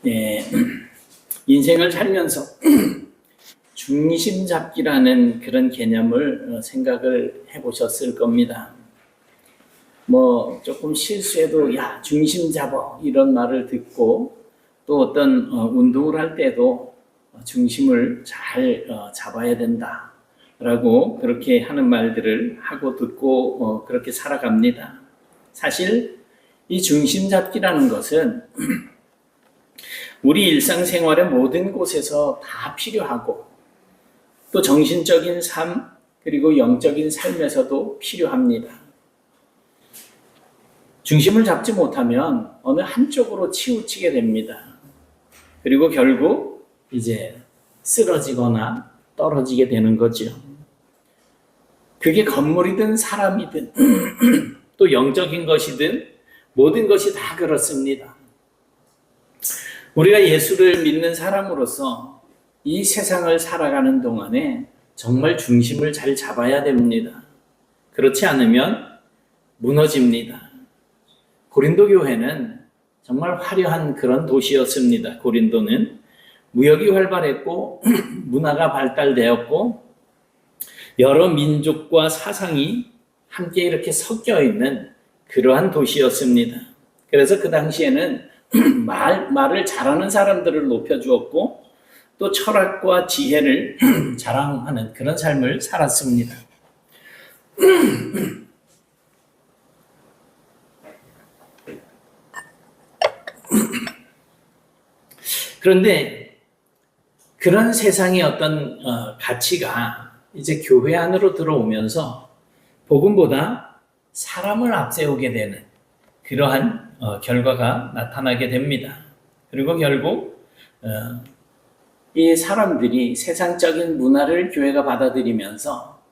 예, 인생을 살면서 중심 잡기라는 그런 개념을 생각을 해보셨을 겁니다. 뭐 조금 실수해도 야 중심 잡어 이런 말을 듣고 또 어떤 운동을 할 때도 중심을 잘 잡아야 된다 라고 그렇게 하는 말들을 하고 듣고 그렇게 살아갑니다. 사실 이 중심 잡기라는 것은 우리 일상생활의 모든 곳에서 다 필요하고 또 정신적인 삶 그리고 영적인 삶에서도 필요합니다. 중심을 잡지 못하면 어느 한쪽으로 치우치게 됩니다. 그리고 결국 이제 쓰러지거나 떨어지게 되는 거죠. 그게 건물이든 사람이든 또 영적인 것이든 모든 것이 다 그렇습니다. 우리가 예수를 믿는 사람으로서 이 세상을 살아가는 동안에 정말 중심을 잘 잡아야 됩니다. 그렇지 않으면 무너집니다. 고린도 교회는 정말 화려한 그런 도시였습니다. 고린도는 무역이 활발했고 문화가 발달되었고 여러 민족과 사상이 함께 이렇게 섞여 있는 그러한 도시였습니다. 그래서 그 당시에는 말을 잘하는 사람들을 높여주었고 또 철학과 지혜를 자랑하는 그런 삶을 살았습니다. 그런데 그런 세상의 어떤 가치가 이제 교회 안으로 들어오면서 복음보다 사람을 앞세우게 되는 그러한 결과가 나타나게 됩니다. 그리고 결국 이 사람들이 세상적인 문화를 교회가 받아들이면서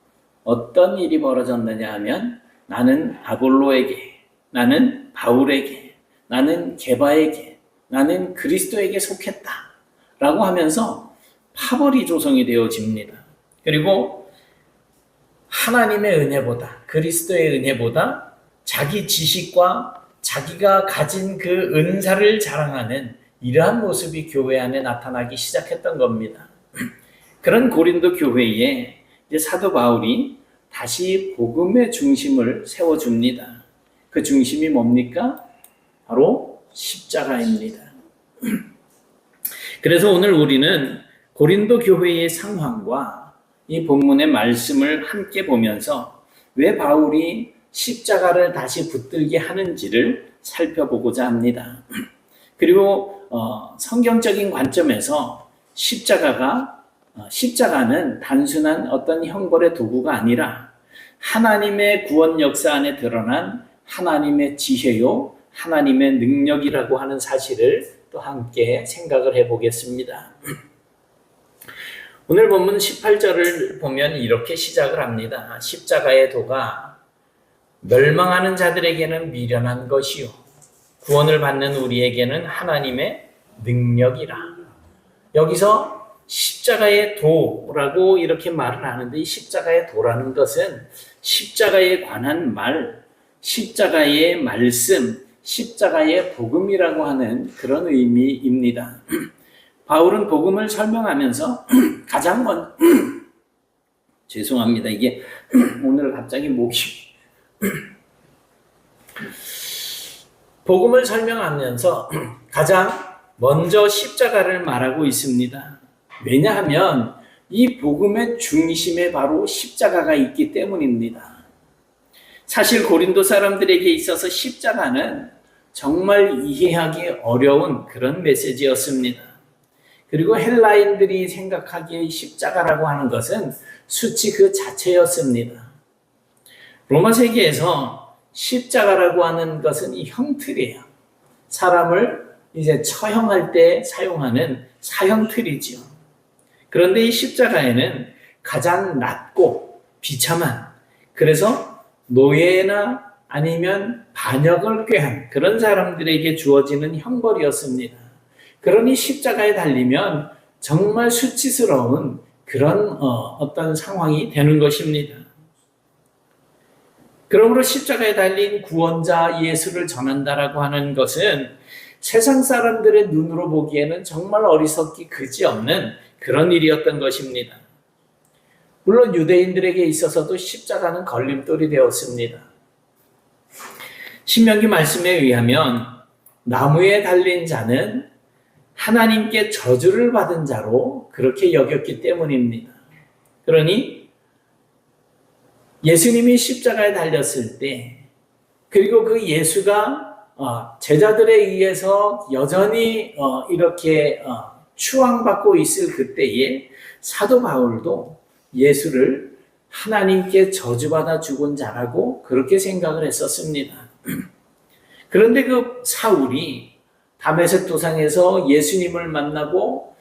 어떤 일이 벌어졌느냐 하면 나는 아볼로에게, 나는 바울에게, 나는 게바에게, 나는 그리스도에게 속했다 라고 하면서 파벌이 조성이 되어집니다. 그리고 하나님의 은혜보다, 그리스도의 은혜보다 자기 지식과 자기가 가진 그 은사를 자랑하는 이러한 모습이 교회 안에 나타나기 시작했던 겁니다. 그런 고린도 교회에 이제 사도 바울이 다시 복음의 중심을 세워줍니다. 그 중심이 뭡니까? 바로 십자가입니다. 그래서 오늘 우리는 고린도 교회의 상황과 이 본문의 말씀을 함께 보면서 왜 바울이 십자가를 다시 붙들게 하는지를 살펴보고자 합니다. 그리고 성경적인 관점에서 십자가는 단순한 어떤 형벌의 도구가 아니라 하나님의 구원 역사 안에 드러난 하나님의 지혜요, 하나님의 능력이라고 하는 사실을 또 함께 생각을 해보겠습니다. 오늘 본문 18절을 보면 이렇게 시작을 합니다. 십자가의 도가 멸망하는 자들에게는 미련한 것이요 구원을 받는 우리에게는 하나님의 능력이라. 여기서 십자가의 도라고 이렇게 말을 하는데 이 십자가의 도라는 것은 십자가에 관한 말, 십자가의 말씀, 십자가의 복음이라고 하는 그런 의미입니다. 바울은 복음을 설명하면서 가장 먼저 죄송합니다. 이게 오늘 갑자기 목이 복음을 설명하면서 가장 먼저 십자가를 말하고 있습니다. 왜냐하면 이 복음의 중심에 바로 십자가가 있기 때문입니다. 사실 고린도 사람들에게 있어서 십자가는 정말 이해하기 어려운 그런 메시지였습니다. 그리고 헬라인들이 생각하기에 십자가라고 하는 것은 수치 그 자체였습니다. 로마 세계에서 십자가라고 하는 것은 이 형틀이에요. 사람을 이제 처형할 때 사용하는 사형틀이지요. 그런데 이 십자가에는 가장 낮고 비참한, 그래서 노예나 아니면 반역을 꾀한 그런 사람들에게 주어지는 형벌이었습니다. 그러니 십자가에 달리면 정말 수치스러운 그런 어떤 상황이 되는 것입니다. 그러므로 십자가에 달린 구원자 예수를 전한다라고 하는 것은 세상 사람들의 눈으로 보기에는 정말 어리석기 그지없는 그런 일이었던 것입니다. 물론 유대인들에게 있어서도 십자가는 걸림돌이 되었습니다. 신명기 말씀에 의하면 나무에 달린 자는 하나님께 저주를 받은 자로 그렇게 여겼기 때문입니다. 그러니 예수님이 십자가에 달렸을 때, 그리고 그 예수가 제자들에 의해서 여전히 이렇게 추앙받고 있을 그때에 사도 바울도 예수를 하나님께 저주받아 죽은 자라고 그렇게 생각을 했었습니다. 그런데 그 사울이 다메섹 도상에서 예수님을 만나고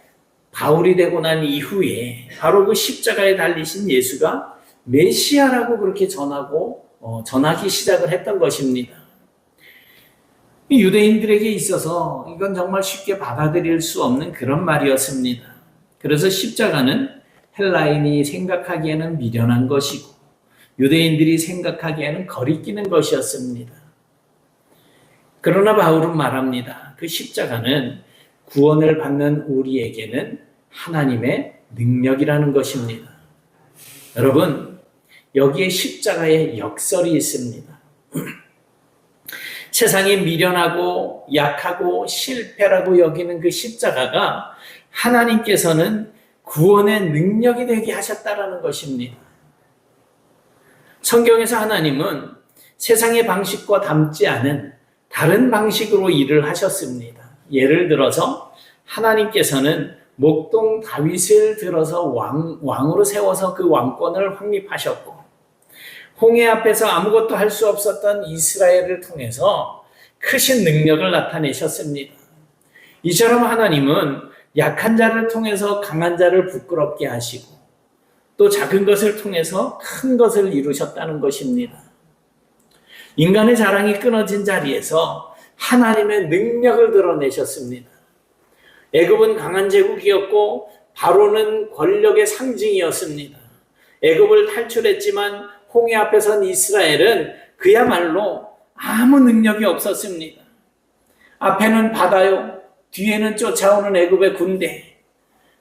바울이 되고 난 이후에 바로 그 십자가에 달리신 예수가 메시아라고 그렇게 전하기 시작을 했던 것입니다. 유대인들에게 있어서 이건 정말 쉽게 받아들일 수 없는 그런 말이었습니다. 그래서 십자가는 헬라인이 생각하기에는 미련한 것이고 유대인들이 생각하기에는 거리끼는 것이었습니다. 그러나 바울은 말합니다. 그 십자가는 구원을 받는 우리에게는 하나님의 능력이라는 것입니다. 여러분, 여기에 십자가의 역설이 있습니다. 세상이 미련하고 약하고 실패라고 여기는 그 십자가가 하나님께서는 구원의 능력이 되게 하셨다라는 것입니다. 성경에서 하나님은 세상의 방식과 닮지 않은 다른 방식으로 일을 하셨습니다. 예를 들어서 하나님께서는 목동 다윗을 들어서 왕으로 세워서 그 왕권을 확립하셨고, 홍해 앞에서 아무것도 할 수 없었던 이스라엘을 통해서 크신 능력을 나타내셨습니다. 이처럼 하나님은 약한 자를 통해서 강한 자를 부끄럽게 하시고 또 작은 것을 통해서 큰 것을 이루셨다는 것입니다. 인간의 자랑이 끊어진 자리에서 하나님의 능력을 드러내셨습니다. 애굽은 강한 제국이었고 바로는 권력의 상징이었습니다. 애굽을 탈출했지만 홍해 앞에 선 이스라엘은 그야말로 아무 능력이 없었습니다. 앞에는 바다요, 뒤에는 쫓아오는 애굽의 군대,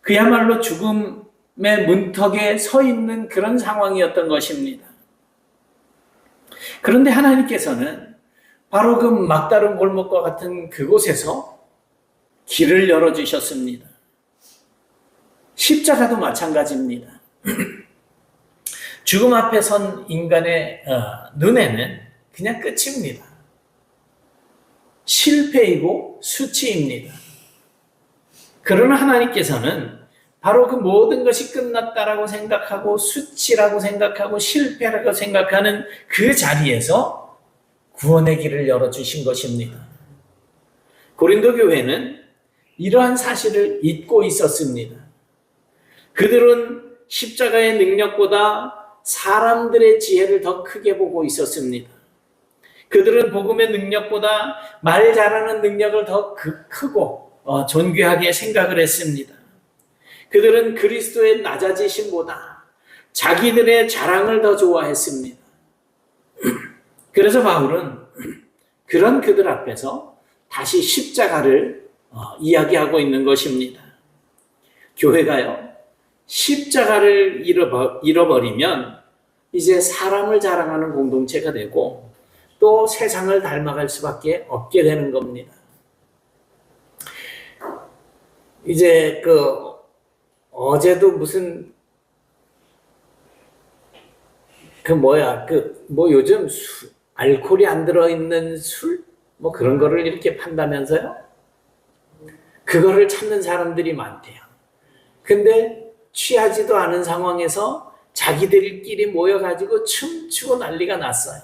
그야말로 죽음의 문턱에 서 있는 그런 상황이었던 것입니다. 그런데 하나님께서는 바로 그 막다른 골목과 같은 그곳에서 길을 열어주셨습니다. 십자가도 마찬가지입니다. 죽음 앞에 선 인간의 눈에는 그냥 끝입니다. 실패이고 수치입니다. 그러나 하나님께서는 바로 그 모든 것이 끝났다라고 생각하고 수치라고 생각하고 실패라고 생각하는 그 자리에서 구원의 길을 열어주신 것입니다. 고린도 교회는 이러한 사실을 잊고 있었습니다. 그들은 십자가의 능력보다 사람들의 지혜를 더 크게 보고 있었습니다. 그들은 복음의 능력보다 말 잘하는 능력을 더 크고 존귀하게 생각을 했습니다. 그들은 그리스도의 낮아지심보다 자기들의 자랑을 더 좋아했습니다. 그래서 바울은 그런 그들 앞에서 다시 십자가를 이야기하고 있는 것입니다. 교회가요, 십자가를 잃어버리면 이제 사람을 자랑하는 공동체가 되고 또 세상을 닮아갈 수밖에 없게 되는 겁니다. 이제 어제도 무슨 요즘 알코올이 안 들어있는 술? 그런 거를 이렇게 판다면서요? 그거를 찾는 사람들이 많대요. 근데 취하지도 않은 상황에서 자기들끼리 모여가지고 춤추고 난리가 났어요.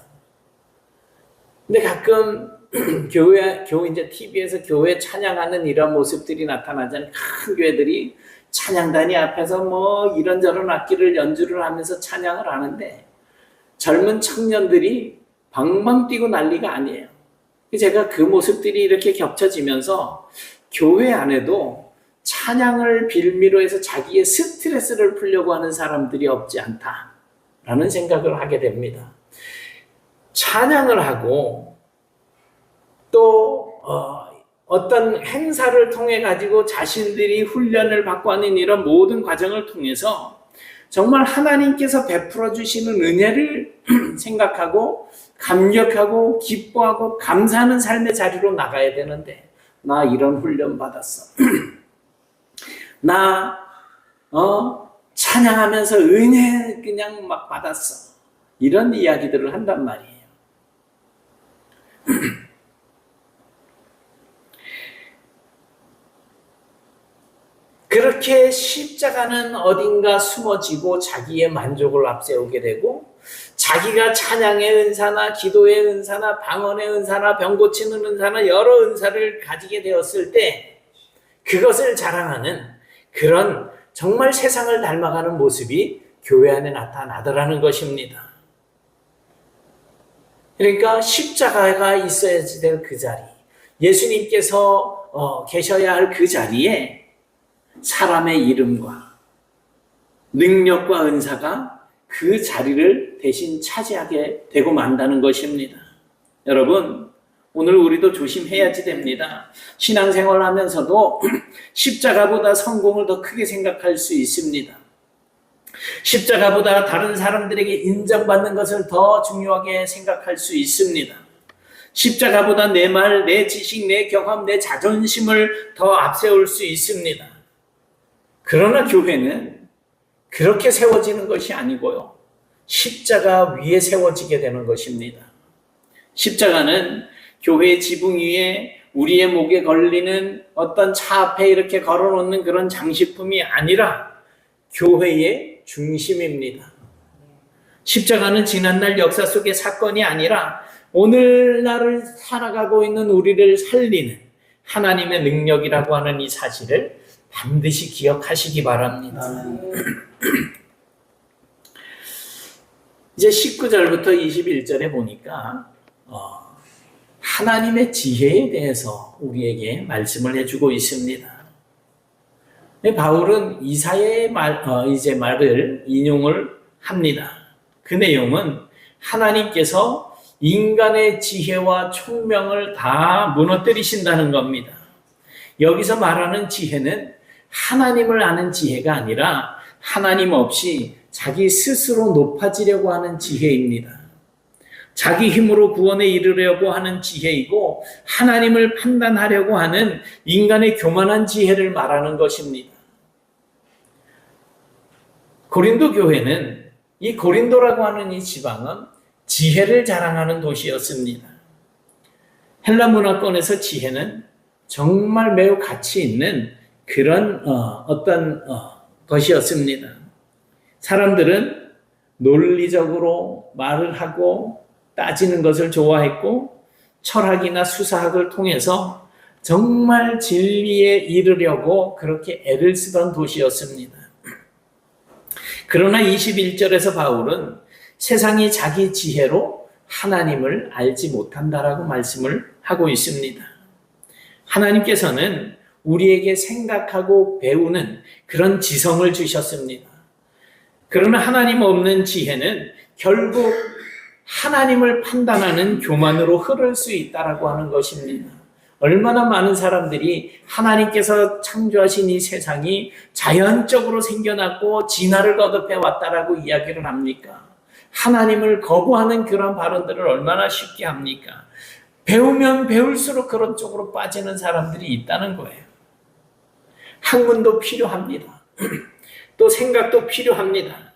근데 가끔 교회 이제 TV에서 교회 찬양하는 이런 모습들이 나타나잖아요. 큰 교회들이 찬양단이 앞에서 이런저런 악기를 연주를 하면서 찬양을 하는데 젊은 청년들이 방방 뛰고 난리가 아니에요. 제가 그 모습들이 이렇게 겹쳐지면서 교회 안에도 찬양을 빌미로 해서 자기의 스트레스를 풀려고 하는 사람들이 없지 않다라는 생각을 하게 됩니다. 찬양을 하고 또 어떤 행사를 통해 가지고 자신들이 훈련을 받고 하는 이런 모든 과정을 통해서 정말 하나님께서 베풀어 주시는 은혜를 생각하고 감격하고 기뻐하고 감사하는 삶의 자리로 나가야 되는데, 나 이런 훈련 받았어. 나 찬양하면서 은혜 그냥 막 받았어. 이런 이야기들을 한단 말이에요. 그렇게 십자가는 어딘가 숨어지고 자기의 만족을 앞세우게 되고, 자기가 찬양의 은사나 기도의 은사나 방언의 은사나 병 고치는 은사나 여러 은사를 가지게 되었을 때 그것을 자랑하는 그런 정말 세상을 닮아가는 모습이 교회 안에 나타나더라는 것입니다. 그러니까 십자가가 있어야 될 그 자리, 예수님께서 계셔야 할 그 자리에 사람의 이름과 능력과 은사가 그 자리를 대신 차지하게 되고 만다는 것입니다. 여러분, 오늘 우리도 조심해야지 됩니다. 신앙생활 하면서도 십자가보다 성공을 더 크게 생각할 수 있습니다. 십자가보다 다른 사람들에게 인정받는 것을 더 중요하게 생각할 수 있습니다. 십자가보다 내 말, 내 지식, 내 경험, 내 자존심을 더 앞세울 수 있습니다. 그러나 교회는 그렇게 세워지는 것이 아니고요, 십자가 위에 세워지게 되는 것입니다. 십자가는 교회 지붕 위에 우리의 목에 걸리는 어떤 차 앞에 이렇게 걸어놓는 그런 장식품이 아니라 교회의 중심입니다. 십자가는 지난날 역사 속의 사건이 아니라 오늘날을 살아가고 있는 우리를 살리는 하나님의 능력이라고 하는 이 사실을 반드시 기억하시기 바랍니다. 이제 19절부터 21절에 보니까 하나님의 지혜에 대해서 우리에게 말씀을 해주고 있습니다. 바울은 이사야의 말을 인용을 합니다. 그 내용은 하나님께서 인간의 지혜와 총명을 다 무너뜨리신다는 겁니다. 여기서 말하는 지혜는 하나님을 아는 지혜가 아니라 하나님 없이 자기 스스로 높아지려고 하는 지혜입니다. 자기 힘으로 구원에 이르려고 하는 지혜이고, 하나님을 판단하려고 하는 인간의 교만한 지혜를 말하는 것입니다. 고린도 교회는, 이 고린도라고 하는 이 지방은 지혜를 자랑하는 도시였습니다. 헬라 문화권에서 지혜는 정말 매우 가치 있는 그런 것이었습니다. 사람들은 논리적으로 말을 하고 따지는 것을 좋아했고, 철학이나 수사학을 통해서 정말 진리에 이르려고 그렇게 애를 쓰던 도시였습니다. 그러나 21절에서 바울은 세상이 자기 지혜로 하나님을 알지 못한다라고 말씀을 하고 있습니다. 하나님께서는 우리에게 생각하고 배우는 그런 지성을 주셨습니다. 그러나 하나님 없는 지혜는 결국 하나님을 판단하는 교만으로 흐를 수 있다라고 하는 것입니다. 얼마나 많은 사람들이 하나님께서 창조하신 이 세상이 자연적으로 생겨났고 진화를 거듭해 왔다라고 이야기를 합니까? 하나님을 거부하는 그런 발언들을 얼마나 쉽게 합니까? 배우면 배울수록 그런 쪽으로 빠지는 사람들이 있다는 거예요. 학문도 필요합니다. 또 생각도 필요합니다.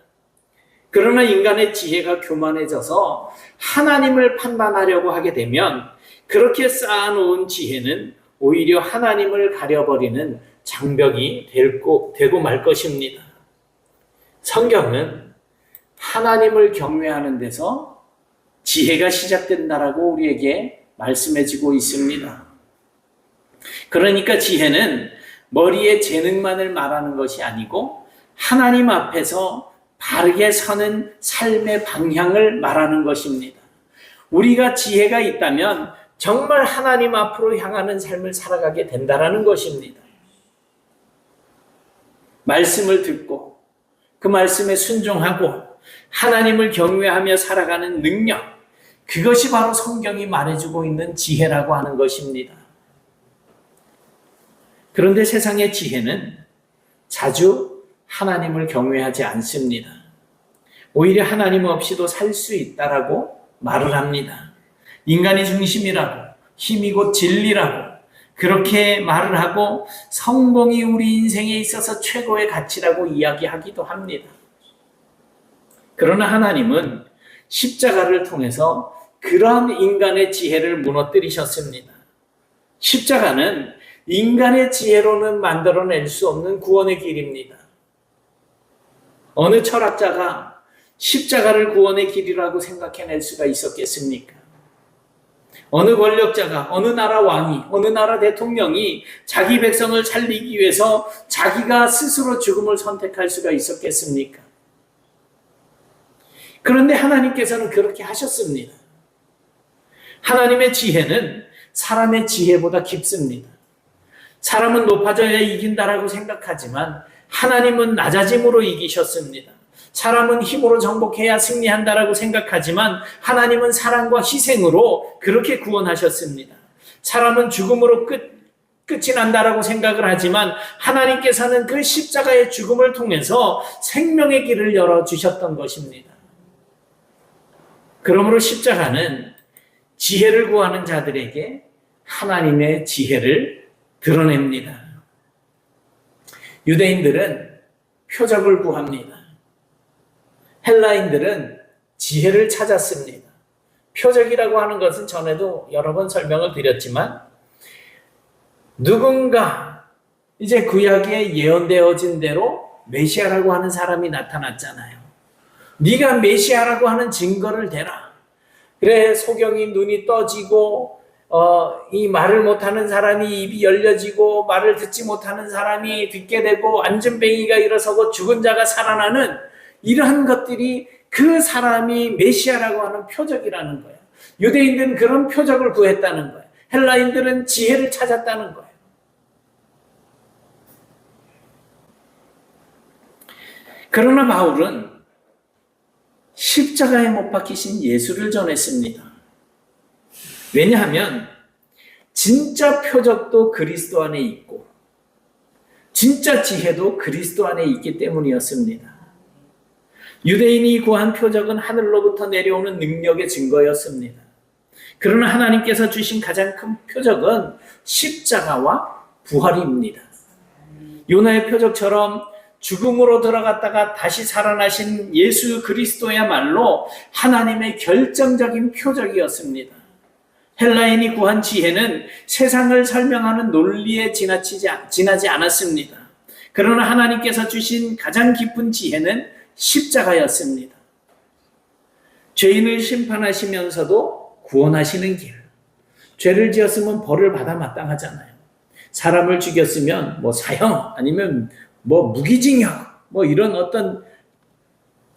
그러나 인간의 지혜가 교만해져서 하나님을 판단하려고 하게 되면 그렇게 쌓아놓은 지혜는 오히려 하나님을 가려버리는 장벽이 되고 말 것입니다. 성경은 하나님을 경외하는 데서 지혜가 시작된다라고 우리에게 말씀해주고 있습니다. 그러니까 지혜는 머리의 재능만을 말하는 것이 아니고 하나님 앞에서 바르게 서는 삶의 방향을 말하는 것입니다. 우리가 지혜가 있다면 정말 하나님 앞으로 향하는 삶을 살아가게 된다라는 것입니다. 말씀을 듣고 그 말씀에 순종하고 하나님을 경외하며 살아가는 능력, 그것이 바로 성경이 말해주고 있는 지혜라고 하는 것입니다. 그런데 세상의 지혜는 자주 하나님을 경외하지 않습니다. 오히려 하나님 없이도 살 수 있다라고 말을 합니다. 인간이 중심이라고, 힘이 곧 진리라고 그렇게 말을 하고 성공이 우리 인생에 있어서 최고의 가치라고 이야기하기도 합니다. 그러나 하나님은 십자가를 통해서 그러한 인간의 지혜를 무너뜨리셨습니다. 십자가는 인간의 지혜로는 만들어낼 수 없는 구원의 길입니다. 어느 철학자가 십자가를 구원의 길이라고 생각해낼 수가 있었겠습니까? 어느 권력자가, 어느 나라 왕이, 어느 나라 대통령이 자기 백성을 살리기 위해서 자기가 스스로 죽음을 선택할 수가 있었겠습니까? 그런데 하나님께서는 그렇게 하셨습니다. 하나님의 지혜는 사람의 지혜보다 깊습니다. 사람은 높아져야 이긴다라고 생각하지만 하나님은 낮아짐으로 이기셨습니다. 사람은 힘으로 정복해야 승리한다라고 생각하지만 하나님은 사랑과 희생으로 그렇게 구원하셨습니다. 사람은 죽음으로 끝이 난다라고 생각을 하지만 하나님께서는 그 십자가의 죽음을 통해서 생명의 길을 열어주셨던 것입니다. 그러므로 십자가는 지혜를 구하는 자들에게 하나님의 지혜를 드러냅니다. 유대인들은 표적을 구합니다. 헬라인들은 지혜를 찾았습니다. 표적이라고 하는 것은 전에도 여러 번 설명을 드렸지만 누군가 이제 구약에 예언되어진 대로 메시아라고 하는 사람이 나타났잖아요. 네가 메시아라고 하는 증거를 대라. 그래 소경이 눈이 떠지고 이 말을 못하는 사람이 입이 열려지고 말을 듣지 못하는 사람이 듣게 되고 앉은뱅이가 일어서고 죽은 자가 살아나는 이러한 것들이 그 사람이 메시아라고 하는 표적이라는 거예요. 유대인들은 그런 표적을 구했다는 거예요. 헬라인들은 지혜를 찾았다는 거예요. 그러나 바울은 십자가에 못 박히신 예수를 전했습니다. 왜냐하면 진짜 표적도 그리스도 안에 있고 진짜 지혜도 그리스도 안에 있기 때문이었습니다. 유대인이 구한 표적은 하늘로부터 내려오는 능력의 증거였습니다. 그러나 하나님께서 주신 가장 큰 표적은 십자가와 부활입니다. 요나의 표적처럼 죽음으로 들어갔다가 다시 살아나신 예수 그리스도야말로 하나님의 결정적인 표적이었습니다. 헬라인이 구한 지혜는 세상을 설명하는 논리에 지나지 않았습니다. 그러나 하나님께서 주신 가장 깊은 지혜는 십자가였습니다. 죄인을 심판하시면서도 구원하시는 길. 죄를 지었으면 벌을 받아 마땅하잖아요. 사람을 죽였으면 사형 아니면 무기징역 이런 어떤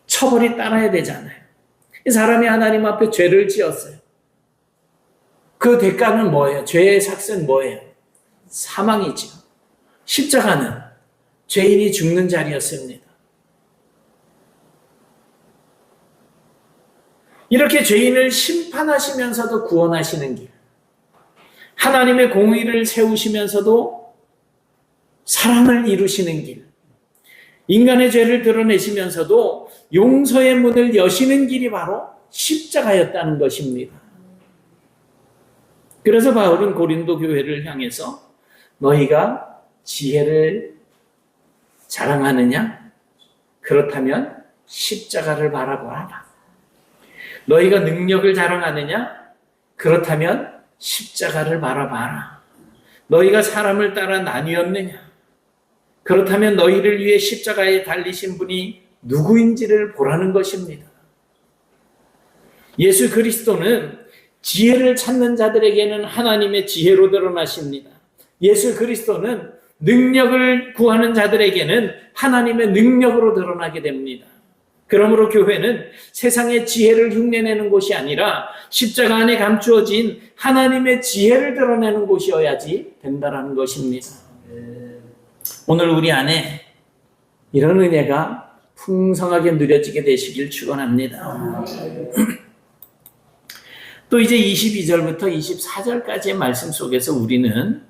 처벌이 따라야 되잖아요. 이 사람이 하나님 앞에 죄를 지었어요. 그 대가는 뭐예요? 죄의 삭은 뭐예요? 사망이죠. 십자가는 죄인이 죽는 자리였습니다. 이렇게 죄인을 심판하시면서도 구원하시는 길. 하나님의 공의를 세우시면서도 사랑을 이루시는 길. 인간의 죄를 드러내시면서도 용서의 문을 여시는 길이 바로 십자가였다는 것입니다. 그래서 바울은 고린도 교회를 향해서 너희가 지혜를 자랑하느냐? 그렇다면 십자가를 바라보아라. 너희가 능력을 자랑하느냐? 그렇다면 십자가를 바라봐라. 너희가 사람을 따라 나뉘었느냐? 그렇다면 너희를 위해 십자가에 달리신 분이 누구인지를 보라는 것입니다. 예수 그리스도는 지혜를 찾는 자들에게는 하나님의 지혜로 드러나십니다. 예수 그리스도는 능력을 구하는 자들에게는 하나님의 능력으로 드러나게 됩니다. 그러므로 교회는 세상의 지혜를 흉내내는 곳이 아니라 십자가 안에 감추어진 하나님의 지혜를 드러내는 곳이어야지 된다는 것입니다. 오늘 우리 안에 이런 은혜가 풍성하게 누려지게 되시길 축원합니다. 또 이제 22절부터 24절까지의 말씀 속에서 우리는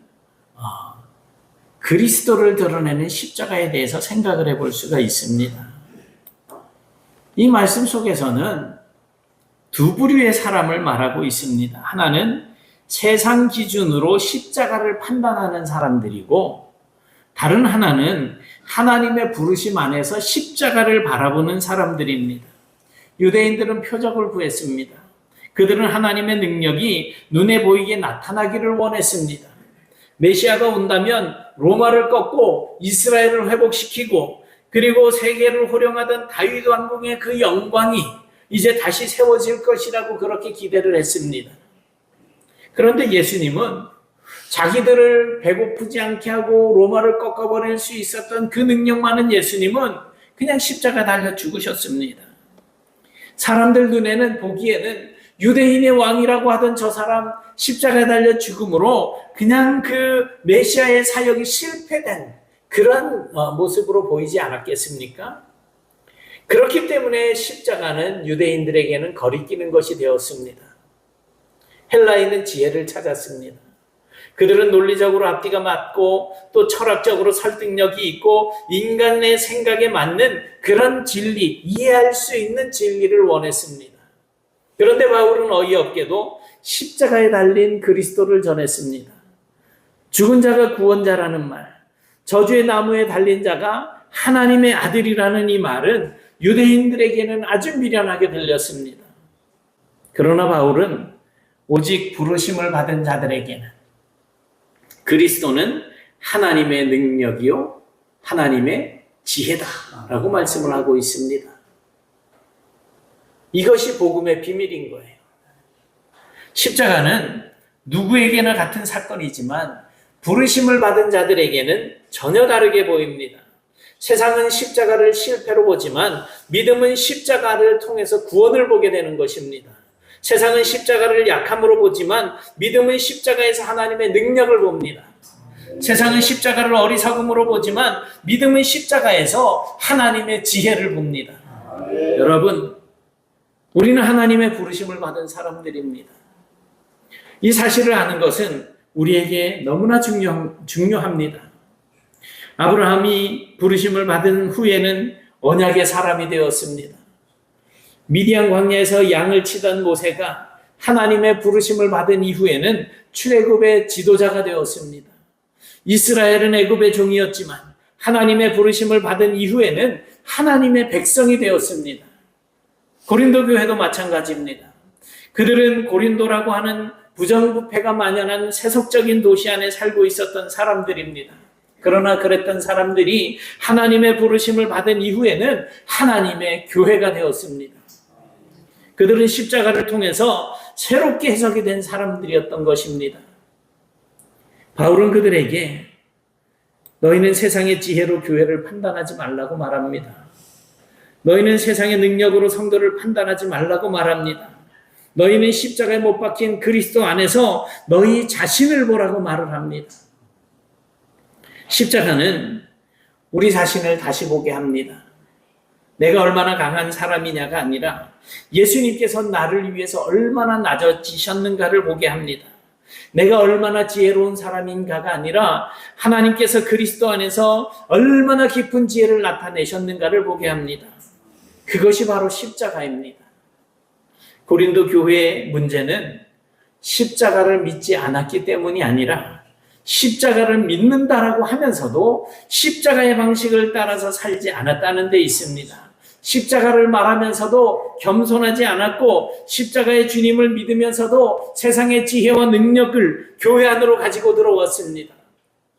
그리스도를 드러내는 십자가에 대해서 생각을 해볼 수가 있습니다. 이 말씀 속에서는 두 부류의 사람을 말하고 있습니다. 하나는 세상 기준으로 십자가를 판단하는 사람들이고, 다른 하나는 하나님의 부르심 안에서 십자가를 바라보는 사람들입니다. 유대인들은 표적을 구했습니다. 그들은 하나님의 능력이 눈에 보이게 나타나기를 원했습니다. 메시아가 온다면 로마를 꺾고 이스라엘을 회복시키고, 그리고 세계를 호령하던 다윗 왕궁의 그 영광이 이제 다시 세워질 것이라고 그렇게 기대를 했습니다. 그런데 예수님은 자기들을 배고프지 않게 하고 로마를 꺾어버릴 수 있었던 그 능력 많은 예수님은 그냥 십자가 달려 죽으셨습니다. 사람들 눈에는 보기에는 유대인의 왕이라고 하던 저 사람 십자가에 달려 죽음으로 그냥 그 메시아의 사역이 실패된 그런 모습으로 보이지 않았겠습니까? 그렇기 때문에 십자가는 유대인들에게는 거리끼는 것이 되었습니다. 헬라인은 지혜를 찾았습니다. 그들은 논리적으로 앞뒤가 맞고 또 철학적으로 설득력이 있고 인간의 생각에 맞는 그런 진리, 이해할 수 있는 진리를 원했습니다. 그런데 바울은 어이없게도 십자가에 달린 그리스도를 전했습니다. 죽은 자가 구원자라는 말, 저주의 나무에 달린 자가 하나님의 아들이라는 이 말은 유대인들에게는 아주 미련하게 들렸습니다. 그러나 바울은 오직 부르심을 받은 자들에게는 그리스도는 하나님의 능력이요 하나님의 지혜다라고 말씀을 하고 있습니다. 이것이 복음의 비밀인 거예요. 십자가는 누구에게나 같은 사건이지만 부르심을 받은 자들에게는 전혀 다르게 보입니다. 세상은 십자가를 실패로 보지만 믿음은 십자가를 통해서 구원을 보게 되는 것입니다. 세상은 십자가를 약함으로 보지만 믿음은 십자가에서 하나님의 능력을 봅니다. 세상은 십자가를 어리석음으로 보지만 믿음은 십자가에서 하나님의 지혜를 봅니다. 여러분, 우리는 하나님의 부르심을 받은 사람들입니다. 이 사실을 아는 것은 우리에게 너무나 중요합니다. 아브라함이 부르심을 받은 후에는 언약의 사람이 되었습니다. 미디안 광야에서 양을 치던 모세가 하나님의 부르심을 받은 이후에는 출애굽의 지도자가 되었습니다. 이스라엘은 애굽의 종이었지만 하나님의 부르심을 받은 이후에는 하나님의 백성이 되었습니다. 고린도 교회도 마찬가지입니다. 그들은 고린도라고 하는 부정부패가 만연한 세속적인 도시 안에 살고 있었던 사람들입니다. 그러나 그랬던 사람들이 하나님의 부르심을 받은 이후에는 하나님의 교회가 되었습니다. 그들은 십자가를 통해서 새롭게 해석이 된 사람들이었던 것입니다. 바울은 그들에게 너희는 세상의 지혜로 교회를 판단하지 말라고 말합니다. 너희는 세상의 능력으로 성도를 판단하지 말라고 말합니다. 너희는 십자가에 못 박힌 그리스도 안에서 너희 자신을 보라고 말을 합니다. 십자가는 우리 자신을 다시 보게 합니다. 내가 얼마나 강한 사람이냐가 아니라 예수님께서 나를 위해서 얼마나 낮아지셨는가를 보게 합니다. 내가 얼마나 지혜로운 사람인가가 아니라 하나님께서 그리스도 안에서 얼마나 깊은 지혜를 나타내셨는가를 보게 합니다. 그것이 바로 십자가입니다. 고린도 교회의 문제는 십자가를 믿지 않았기 때문이 아니라 십자가를 믿는다라고 하면서도 십자가의 방식을 따라서 살지 않았다는 데 있습니다. 십자가를 말하면서도 겸손하지 않았고 십자가의 주님을 믿으면서도 세상의 지혜와 능력을 교회 안으로 가지고 들어왔습니다.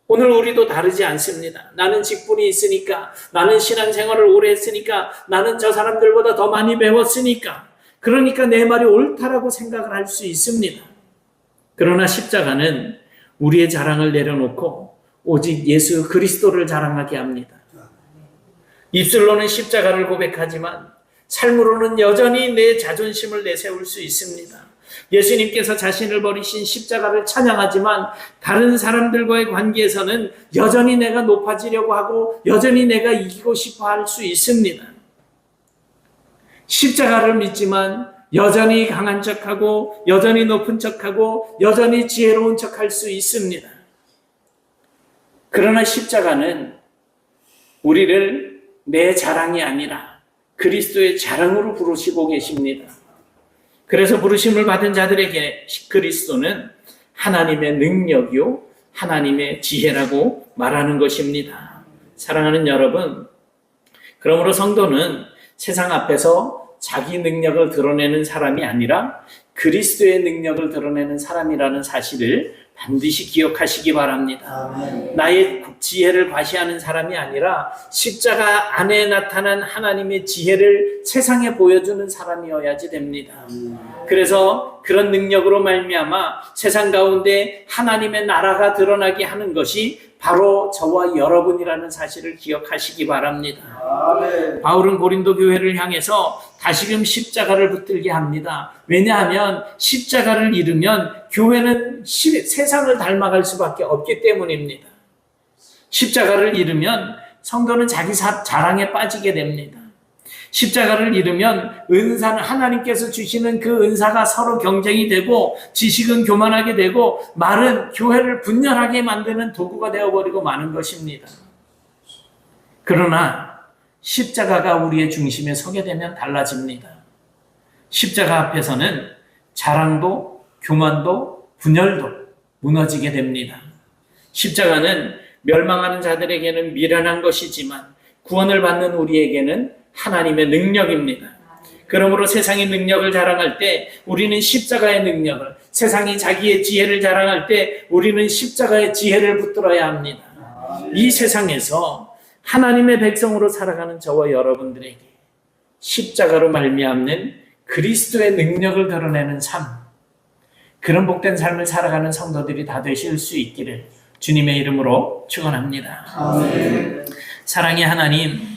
오늘 우리도 다르지 않습니다. 나는 직분이 있으니까, 나는 신앙생활을 오래 했으니까, 나는 저 사람들보다 더 많이 배웠으니까, 그러니까 내 말이 옳다라고 생각을 할 수 있습니다. 그러나 십자가는 우리의 자랑을 내려놓고 오직 예수 그리스도를 자랑하게 합니다. 입술로는 십자가를 고백하지만 삶으로는 여전히 내 자존심을 내세울 수 있습니다. 예수님께서 자신을 버리신 십자가를 찬양하지만 다른 사람들과의 관계에서는 여전히 내가 높아지려고 하고 여전히 내가 이기고 싶어 할 수 있습니다. 십자가를 믿지만 여전히 강한 척하고 여전히 높은 척하고 여전히 지혜로운 척할 수 있습니다. 그러나 십자가는 우리를 내 자랑이 아니라 그리스도의 자랑으로 부르시고 계십니다. 그래서 부르심을 받은 자들에게 그리스도는 하나님의 능력이요 하나님의 지혜라고 말하는 것입니다. 사랑하는 여러분, 그러므로 성도는 세상 앞에서 자기 능력을 드러내는 사람이 아니라 그리스도의 능력을 드러내는 사람이라는 사실을 반드시 기억하시기 바랍니다. 나의 지혜를 과시하는 사람이 아니라 십자가 안에 나타난 하나님의 지혜를 세상에 보여주는 사람이어야지 됩니다. 그래서 그런 능력으로 말미암아 세상 가운데 하나님의 나라가 드러나게 하는 것이 바로 저와 여러분이라는 사실을 기억하시기 바랍니다. 바울은 고린도 교회를 향해서 다시금 십자가를 붙들게 합니다. 왜냐하면 십자가를 잃으면 교회는 세상을 닮아갈 수밖에 없기 때문입니다. 십자가를 잃으면 성도는 자기 자랑에 빠지게 됩니다. 십자가를 잃으면 은사는 하나님께서 주시는 그 은사가 서로 경쟁이 되고 지식은 교만하게 되고 말은 교회를 분열하게 만드는 도구가 되어버리고 마는 것입니다. 그러나 십자가가 우리의 중심에 서게 되면 달라집니다. 십자가 앞에서는 자랑도 교만도 분열도 무너지게 됩니다. 십자가는 멸망하는 자들에게는 미련한 것이지만 구원을 받는 우리에게는 하나님의 능력입니다. 그러므로 세상이 능력을 자랑할 때 우리는 십자가의 능력을, 세상이 자기의 지혜를 자랑할 때 우리는 십자가의 지혜를 붙들어야 합니다. 이 세상에서 하나님의 백성으로 살아가는 저와 여러분들에게 십자가로 말미암는 그리스도의 능력을 드러내는 삶, 그런 복된 삶을 살아가는 성도들이 다 되실 수 있기를 주님의 이름으로 축원합니다. 아멘. 사랑의 하나님,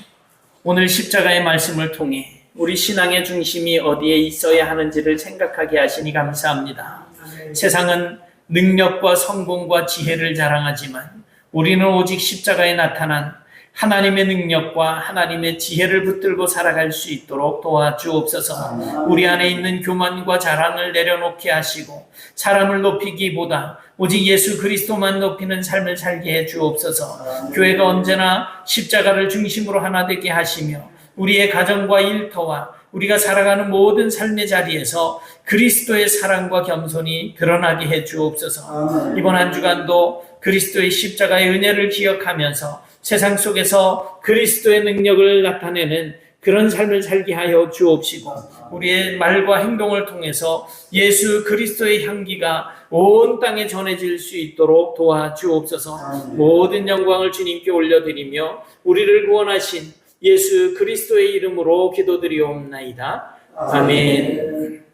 오늘 십자가의 말씀을 통해 우리 신앙의 중심이 어디에 있어야 하는지를 생각하게 하시니 감사합니다. 세상은 능력과 성공과 지혜를 자랑하지만 우리는 오직 십자가에 나타난 하나님의 능력과 하나님의 지혜를 붙들고 살아갈 수 있도록 도와주옵소서. 우리 안에 있는 교만과 자랑을 내려놓게 하시고 사람을 높이기보다 오직 예수 그리스도만 높이는 삶을 살게 해 주옵소서. 교회가 언제나 십자가를 중심으로 하나 되게 하시며 우리의 가정과 일터와 우리가 살아가는 모든 삶의 자리에서 그리스도의 사랑과 겸손이 드러나게 해 주옵소서. 이번 한 주간도 그리스도의 십자가의 은혜를 기억하면서 세상 속에서 그리스도의 능력을 나타내는 그런 삶을 살게 하여 주옵시고 우리의 말과 행동을 통해서 예수 그리스도의 향기가 온 땅에 전해질 수 있도록 도와주옵소서. 모든 영광을 주님께 올려드리며 우리를 구원하신 예수 그리스도의 이름으로 기도드리옵나이다. 아멘.